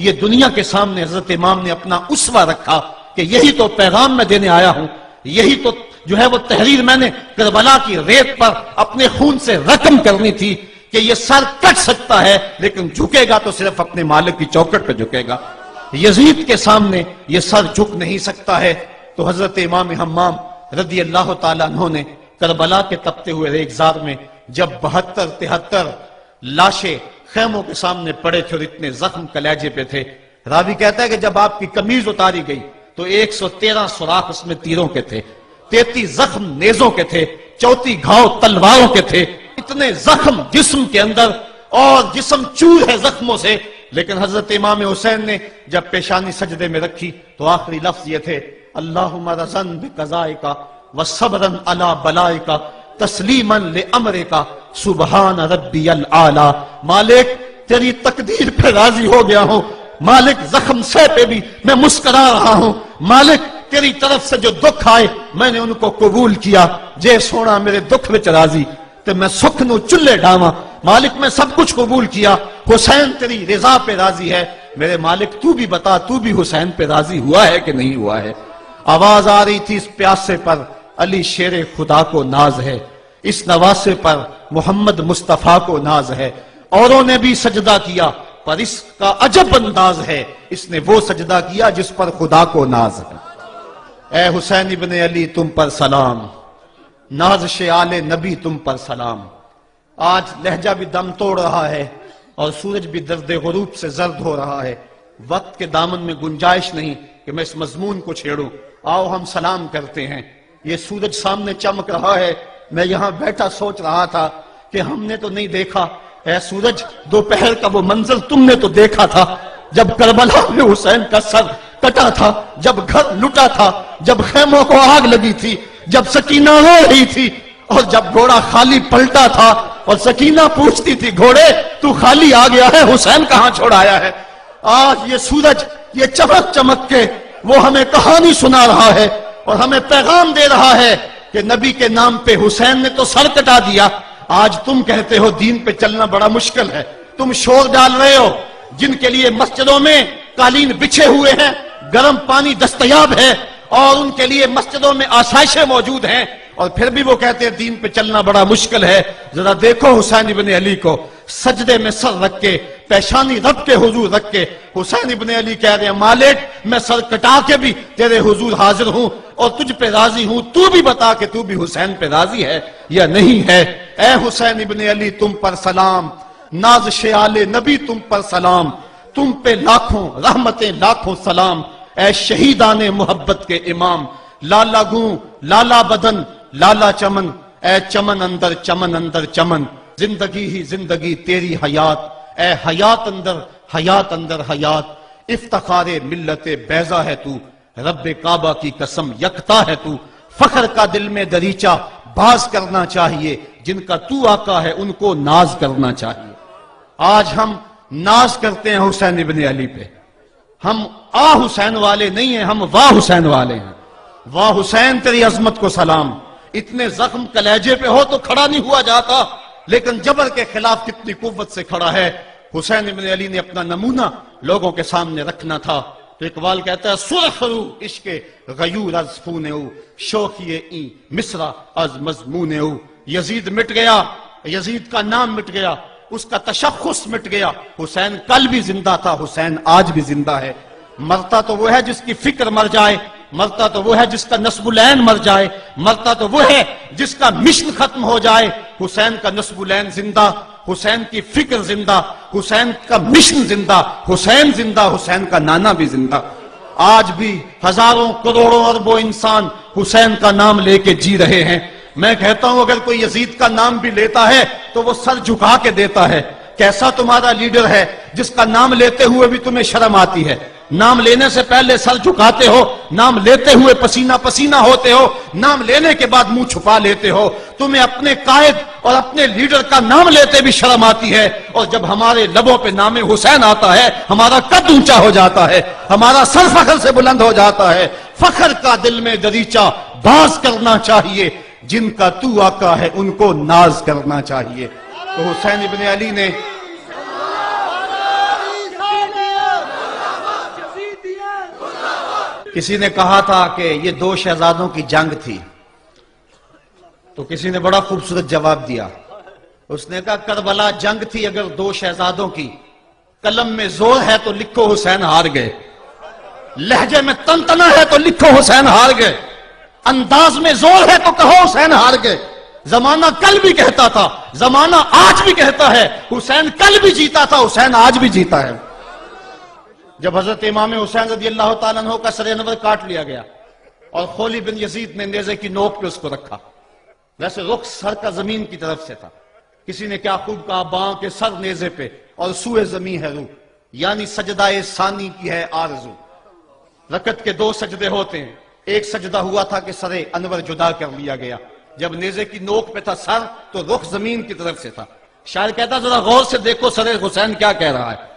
یہ دنیا کے سامنے حضرت امام نے اپنا اسوہ رکھا کہ یہی تو پیغام میں دینے آیا ہوں، یہی تو جو ہے وہ تحریر میں نے کربلا کی ریت پر اپنے خون سے رقم کرنی تھی کہ یہ سر کٹ سکتا ہے لیکن جھکے گا تو صرف اپنے مالک کی چوکٹ پہ جھکے گا، یزید کے سامنے یہ سر جھک نہیں سکتا ہے۔ تو حضرت امام حمام رضی اللہ تعالیٰ عنہ نے کربلا کے تپتے ہوئے ریگزار میں جب 72-73 لاشیں خیموں کے سامنے پڑے تھے اور اتنے زخم کلیجے پہ تھے، راوی کہتا ہے کہ جب آپ کی قمیض اتاری گئی تو 113 سوراخ اس میں تیروں کے تھے، 33 زخم نیزوں کے تھے، 34 گھاؤ تلواروں کے تھے، اتنے زخم جسم کے اندر اور جسم چور ہے زخموں سے۔ لیکن حضرت امام حسین نے جب پیشانی سجدے میں رکھی تو آخری لفظ یہ تھے، اللہم رضن بقضائک وصبرن علی بلائک تسلیما لامرک سبحان ربی الاعلی۔ مالک تیری تقدیر پہ راضی ہو گیا ہوں، مالک زخم سے پہ بھی میں مسکرا رہا ہوں، مالک تیری طرف سے جو دکھ آئے میں نے ان کو قبول کیا، جے سونا میرے دکھ وچ راضی تو میں سکھ نو چلے ڈاواں، مالک میں سب کچھ قبول کیا، حسین تیری رضا پہ راضی ہے، میرے مالک تو بھی بتا تو بھی حسین پہ راضی ہوا ہے کہ نہیں ہوا ہے۔ آواز آ رہی تھی اس پیاسے پر علی شیر خدا کو ناز ہے، اس نواسے پر محمد مصطفیٰ کو ناز ہے، اوروں نے بھی سجدہ کیا پر اس کا عجب انداز ہے، اس نے وہ سجدہ کیا جس پر خدا کو ناز ہے۔ اے حسین ابن علی تم پر سلام، نازش آل نبی تم پر سلام۔ آج لہجہ بھی دم توڑ رہا ہے اور سورج بھی درد غروب سے زرد ہو رہا ہے، وقت کے دامن میں گنجائش نہیں کہ میں اس مضمون کو چھیڑوں، آؤ ہم سلام کرتے ہیں۔ یہ سورج سامنے چمک رہا ہے، میں یہاں بیٹھا سوچ رہا تھا کہ ہم نے تو نہیں دیکھا، اے سورج دوپہر کا وہ منظر تم نے تو دیکھا تھا جب کربلا میں حسین کا سر کٹا تھا، جب گھر لٹا تھا، جب خیموں کو آگ لگی تھی، جب سکینہ رو رہی تھی اور جب گھوڑا خالی پلٹا تھا اور سکینہ پوچھتی تھی گھوڑے تو خالی آ گیا ہے، حسین کہاں چھوڑ آیا ہے۔ آج یہ سورج یہ چمک چمک کے وہ ہمیں کہانی سنا رہا ہے اور ہمیں پیغام دے رہا ہے کہ نبی کے نام پہ حسین نے تو سر کٹا دیا، آج تم کہتے ہو دین پہ چلنا بڑا مشکل ہے، تم شور ڈال رہے ہو، جن کے لیے مسجدوں میں قالین بچھے ہوئے ہیں، گرم پانی دستیاب ہے اور ان کے لیے مسجدوں میں آسائشیں موجود ہیں، اور پھر بھی وہ کہتے ہیں دین پہ چلنا بڑا مشکل ہے۔ ذرا دیکھو حسین ابن علی کو سجدے میں سر رکھ کے، پیشانی رب کے حضور رکھ کے حسین ابن علی کہہ رہے ہیں مالک میں سر کٹا کے بھی تیرے حضور حاضر ہوں اور تجھ پہ راضی ہوں، تو بھی بتا کہ تو بھی حسین پہ راضی ہے یا نہیں ہے۔ اے حسین ابن علی تم پر سلام، نازش آل نبی تم پر سلام، تم پہ لاکھوں رحمتیں لاکھوں سلام، اے شہیدان محبت کے امام، لالا گوں لالا بدن لالا چمن، اے چمن اندر چمن اندر چمن، زندگی ہی زندگی تیری حیات، اے حیات اندر حیات، افتخار ملت بیضا ہے تو، رب کعبہ کی قسم یکتا ہے تو، فخر کا دل میں دریچہ باز کرنا چاہیے، جن کا تو آقا ہے ان کو ناز کرنا چاہیے۔ آج ہم ناز کرتے ہیں حسین ابن علی پہ، ہم حسین والے نہیں ہیں، ہم واہ حسین والے ہیں۔ واہ حسین تیری عظمت کو سلام، اتنے زخم کلیجے پہ ہو تو کھڑا نہیں ہوا جاتا، لیکن جبر کے خلاف کتنی قوت سے کھڑا ہے۔ حسین ابن علی نے اپنا نمونہ لوگوں کے سامنے رکھنا تھا، تو اقبال کہتا ہے سرخ رو عشق غیور از خون او، شوخی این مصرع از مضمون او۔ یزید مٹ گیا، یزید کا نام مٹ گیا، اس کا تشخص مٹ گیا، حسین کل بھی زندہ تھا، حسین آج بھی زندہ ہے۔ مرتا تو وہ ہے جس کی فکر مر جائے، مرتا تو وہ ہے جس کا نسب العین مر جائے، مرتا تو وہ ہے جس کا مشن ختم ہو جائے۔ حسین کا نسب العین زندہ، حسین کی فکر زندہ، حسین کا مشن زندہ، حسین زندہ، حسین کا نانا بھی زندہ۔ آج بھی ہزاروں کروڑوں اربوں انسان حسین کا نام لے کے جی رہے ہیں۔ میں کہتا ہوں اگر کوئی یزید کا نام بھی لیتا ہے تو وہ سر جھکا کے دیتا ہے۔ کیسا تمہارا لیڈر ہے جس کا نام لیتے ہوئے بھی تمہیں شرم آتی ہے؟ نام لینے سے پہلے سر جھکاتے ہو، نام لیتے ہوئے پسینہ پسینہ ہوتے ہو، نام لینے کے بعد منہ چھپا لیتے ہو۔ تمہیں اپنے قائد اور اپنے لیڈر کا نام لیتے بھی شرم آتی ہے، اور جب ہمارے لبوں پہ نام حسین آتا ہے ہمارا قد اونچا ہو جاتا ہے، ہمارا سر فخر سے بلند ہو جاتا ہے۔ فخر کا دل میں دریچہ باز کرنا چاہیے، جن کا تو آقا ہے ان کو ناز کرنا چاہیے۔ تو حسین ابن علی نے کسی نے کہا تھا کہ یہ دو شہزادوں کی جنگ تھی، تو کسی نے بڑا خوبصورت جواب دیا. اس نے کہا کربلا جنگ تھی اگر دو شہزادوں کی، قلم میں زور ہے تو لکھو حسین ہار گئے، لہجے میں تنتنا ہے تو لکھو حسین ہار گئے، انداز میں زور ہے تو کہو حسین ہار گئے. زمانہ کل بھی کہتا تھا، زمانہ آج بھی کہتا ہے، حسین کل بھی جیتا تھا، حسین آج بھی جیتا ہے. جب حضرت امام حسین رضی اللہ تعالیٰ عنہ کا سر انور کاٹ لیا گیا اور خولی بن یزید نے نیزے کی نوک پہ اس کو رکھا، ویسے رخ سر کا زمین کی طرف سے تھا. کسی نے کیا خوب کہا، باں کے سر نیزے پہ اور سوئے زمین ہے روح، یعنی سجدہ ثانی کی ہے آرزو. رکعت کے دو سجدے ہوتے ہیں، ایک سجدہ ہوا تھا کہ سر انور جدا کر لیا گیا، جب نیزے کی نوک پہ تھا سر تو رخ زمین کی طرف سے تھا. شاعر کہتا ذرا غور سے دیکھو سر حسین کیا کہہ رہا ہے.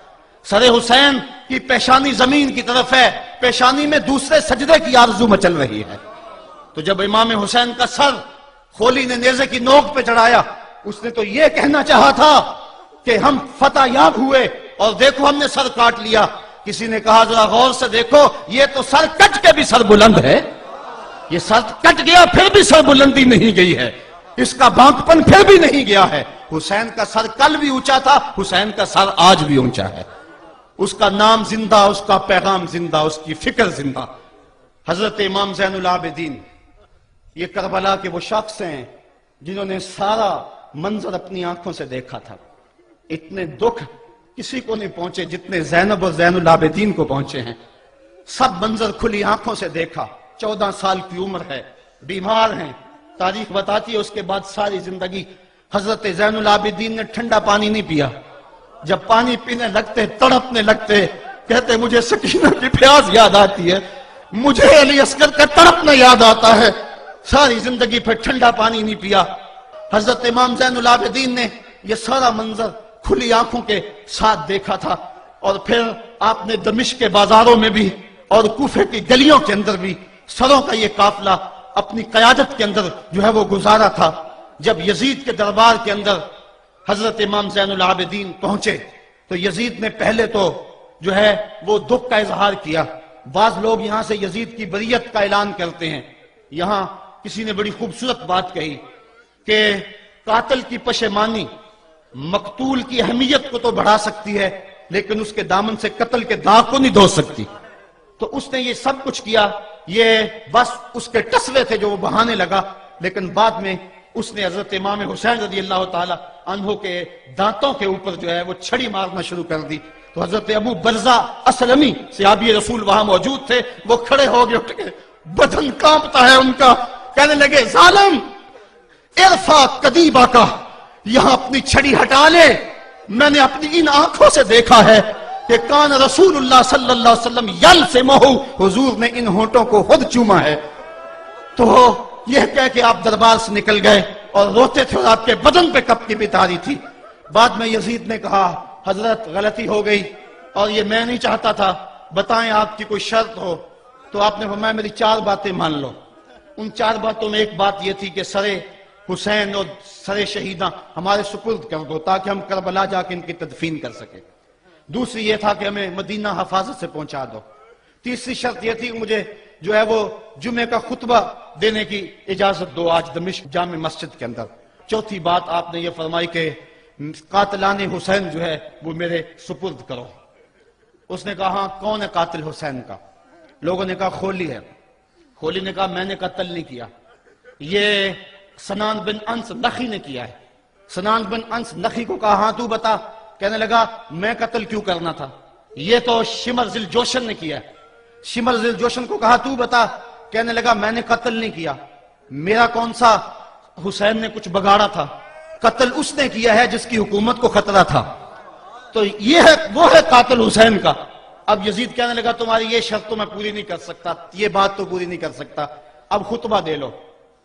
سر حسین کی پیشانی زمین کی طرف ہے، پیشانی میں دوسرے سجدے کی آرزو مچل رہی ہے. تو جب امام حسین کا سر خولی نے نیزے کی نوک پہ چڑھایا، اس نے تو یہ کہنا چاہا تھا کہ ہم فتح یاب ہوئے اور دیکھو ہم نے سر کاٹ لیا. کسی نے کہا ذرا غور سے دیکھو یہ تو سر کٹ کے بھی سر بلند ہے، یہ سر کٹ گیا پھر بھی سر بلندی نہیں گئی ہے، اس کا بانکپن پھر بھی نہیں گیا ہے. حسین کا سر کل بھی اونچا تھا، حسین کا سر آج بھی اونچا ہے. اس کا نام زندہ، اس کا پیغام زندہ، اس کی فکر زندہ. حضرت امام زین العابدین یہ کربلا کے وہ شخص ہیں جنہوں نے سارا منظر اپنی آنکھوں سے دیکھا تھا. اتنے دکھ کسی کو نہیں پہنچے جتنے زینب اور زین العابدین کو پہنچے ہیں. سب منظر کھلی آنکھوں سے دیکھا. 14 سال کی عمر ہے، بیمار ہیں، تاریخ بتاتی ہے اس کے بعد ساری زندگی حضرت زین العابدین نے ٹھنڈا پانی نہیں پیا. جب پانی پینے لگتے تڑپنے لگتے، کہتے مجھے سکینہ کی پیاس یاد آتی ہے، مجھے علی اصغر کا تڑپنا یاد آتا ہے. ساری زندگی پھر ٹھنڈا پانی نہیں پیا. حضرت امام زین العابدین نے یہ سارا منظر کھلی آنکھوں کے ساتھ دیکھا تھا. اور پھر آپ نے دمشق کے بازاروں میں بھی اور کوفے کی گلیوں کے اندر بھی سروں کا یہ قافلہ اپنی قیادت کے اندر جو ہے وہ گزارا تھا. جب یزید کے دربار کے اندر حضرت امام زین العابدین پہنچے تو یزید نے پہلے تو جو ہے وہ دکھ کا اظہار کیا. بعض لوگ یہاں سے یزید کی بریت کا اعلان کرتے ہیں. یہاں کسی نے بڑی خوبصورت بات کہی کہ قاتل کی پشیمانی مقتول کی اہمیت کو تو بڑھا سکتی ہے لیکن اس کے دامن سے قتل کے داغ کو نہیں دھو سکتی. تو اس نے یہ سب کچھ کیا، یہ بس اس کے ٹسوے تھے جو وہ بہانے لگا. لیکن بعد میں اس نے حضرت امام حسین رضی اللہ تعالی عنہ کے دانتوں کے اوپر جو ہے وہ چھڑی مارنا شروع کر دی. تو حضرت ابو برزہ اسلمی صحابی رسول وہاں موجود تھے، وہ کھڑے ہو گئے، اٹھ کے بدن کانپتا ہے ان کا، کہنے لگے ظالم ارفع قدیبہ کا، یہاں اپنی چھڑی ہٹا لے. میں نے اپنی ان آنکھوں سے دیکھا ہے کہ کان رسول اللہ صلی اللہ علیہ وسلم یل سے مہو، حضور نے ان ہونٹوں کو خود چوما ہے. تو یہ کہہ کہ آپ دربار سے نکل گئے اور روتے تھے اور آپ کے بدن پہ کپکی بھی تاری تھی. بعد میں یزید نے کہا حضرت غلطی ہو گئی اور یہ میں نہیں چاہتا تھا، بتائیں آپ کی کوئی شرط ہو. تو آپ نے فرمایا میری 4 باتیں مان لو. ان 4 باتوں میں ایک بات یہ تھی کہ سر حسین اور سر شہیداں ہمارے سپرد کر دو تاکہ ہم کربلا جا کے ان کی تدفین کر سکیں. دوسری یہ تھا کہ ہمیں مدینہ حفاظت سے پہنچا دو. تیسری شرط یہ تھی کہ مجھے جو ہے وہ جمعے کا خطبہ دینے کی اجازت دو آج دمشق جامع مسجد کے اندر. چوتھی بات آپ نے یہ فرمائی کہ قاتلان حسین جو ہے وہ میرے سپرد کرو. اس نے کہا ہاں کون ہے قاتل حسین کا؟ لوگوں نے کہا خولی ہے. خولی نے کہا میں نے قتل نہیں کیا، یہ سنان بن انس نخی نے کیا ہے. سنان بن انس نخی کو کہا ہاں تو بتا. کہنے لگا میں قتل کیوں کرنا تھا، یہ تو شمر ذل جوشن نے کیا ہے. شمر ذل جوشن کو کہا تو بتا. کہنے لگا میں نے قتل نہیں کیا، میرا کون سا حسین نے کچھ بگاڑا تھا، قتل اس نے کیا ہے جس کی حکومت کو خطرہ تھا. تو یہ ہے وہ ہے قاتل حسین کا. اب یزید کہنے لگا تمہاری یہ شرط تو میں پوری نہیں کر سکتا، یہ بات تو پوری نہیں کر سکتا، اب خطبہ دے لو.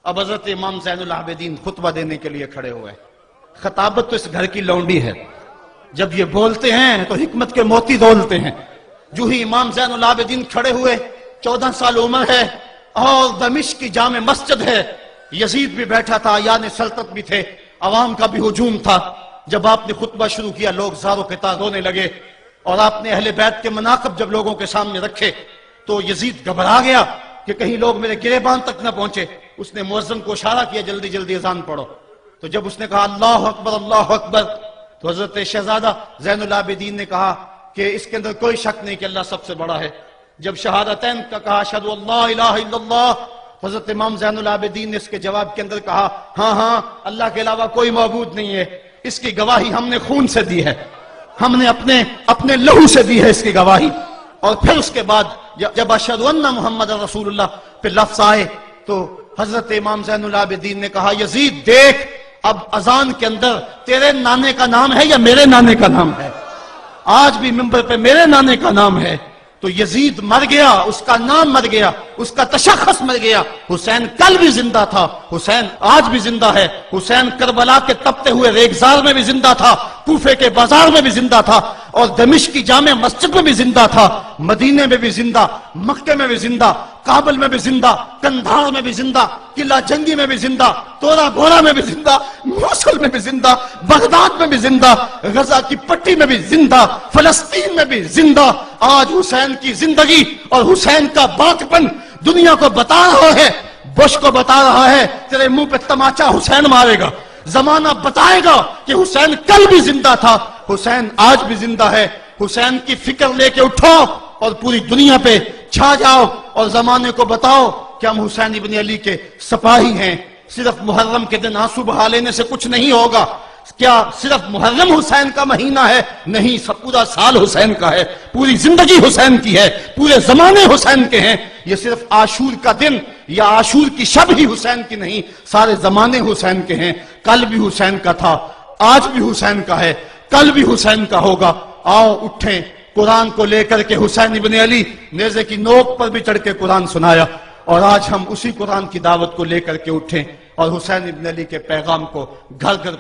اب حضرت امام زین العابدین خطبہ دینے کے لیے کھڑے ہوئے. خطابت تو اس گھر کی لونڈی ہے، جب یہ بولتے ہیں تو حکمت کے موتی دولتے ہیں. جو ہی امام زین العابدین کھڑے ہوئے، 14 سال عمر ہے اور دمشق کی جامع مسجد ہے. یزید بھی بیٹھا تھا، یعنی سلطنت بھی تھے، عوام کا بھی ہجوم تھا. جب آپ نے خطبہ شروع کیا لوگ زاروں کے تار رونے لگے اور آپ نے اہل بیت کے مناقب جب لوگوں کے سامنے رکھے تو یزید گھبرا گیا کہ کہیں لوگ میرے گریبان تک نہ پہنچے. اس نے مؤذن کو اشارہ کیا جلدی جلدی اذان پڑھو. تو جب اس نے کہا اللہ اکبر اللہ اکبر تو حضرت شہزادہ زین العابدین نے کہا کہ اس کے اندر کوئی شک نہیں کہ اللہ سب سے بڑا ہے. جب شہادتین کا کہا اشہد ان لا الہ الا اللہ، حضرت امام زین العابدین نے اس کے جواب کے اندر کہا ہاں ہاں اللہ کے علاوہ کوئی معبود نہیں ہے، اس کی گواہی ہم نے خون سے دی ہے، ہم نے اپنے لہو سے دی ہے اس کی گواہی. اور پھر اس کے بعد جب اشہد ان محمد رسول اللہ پہ لفظ آئے تو حضرت امام زین العابدین نے کہا یزید دیکھ اب اذان کے اندر تیرے نانے کا نام ہے یا میرے نانے کا نام ہے؟ آج بھی منبر پہ میرے نانے کا نام ہے. تو یزید مر گیا، اس کا نام مر گیا، اس کا تشخص مر گیا. حسین کل بھی زندہ تھا، حسین آج بھی زندہ ہے. حسین کربلا کے تپتے ہوئے ریگزار میں بھی زندہ تھا، کوفے کے بازار میں بھی زندہ تھا، اور دمشق کی جامع مسجد میں بھی زندہ تھا، مدینے میں بھی زندہ، مکے میں بھی زندہ، کابل میں بھی زندہ، کندھار میں بھی زندہ، قلعہ جنگی میں بھی زندہ، تورا بورا میں بھی زندہ، موصل میں بھی زندہ، بغداد میں بھی زندہ، غزہ کی پٹی میں بھی زندہ، فلسطین میں بھی زندہ. آج حسین کی زندگی اور حسین کا باقپن دنیا کو بتا رہا ہے، بش کو بتا رہا ہے تیرے منہ پہ تماچا حسین مارے گا. زمانہ بتائے گا کہ حسین کل بھی زندہ تھا، حسین آج بھی زندہ ہے. حسین کی فکر لے کے اٹھو اور پوری دنیا پہ چھا جاؤ اور زمانے کو بتاؤ کہ ہم حسین ابن علی کے سپاہی ہیں. صرف محرم کے دن آنسو بہا لینے سے کچھ نہیں ہوگا. کیا صرف محرم حسین کا مہینہ ہے؟ نہیں، سب پورا سال حسین کا ہے، پوری زندگی حسین کی ہے، پورے زمانے حسین کے ہیں. یہ صرف عاشور کا دن یا عاشور کی شب ہی حسین کی نہیں، سارے زمانے حسین کے ہیں. کل بھی حسین کا تھا، آج بھی حسین کا ہے، کل بھی حسین کا ہوگا. آؤ اٹھیں، قرآن کو لے کر کے حسین ابن علی نیزے کی نوک پر بھی چڑھ کے قرآن سنایا، اور آج ہم اسی قرآن کی دعوت کو لے کر کے اٹھیں اور حسین ابن علی کے پیغام کو گھر گھر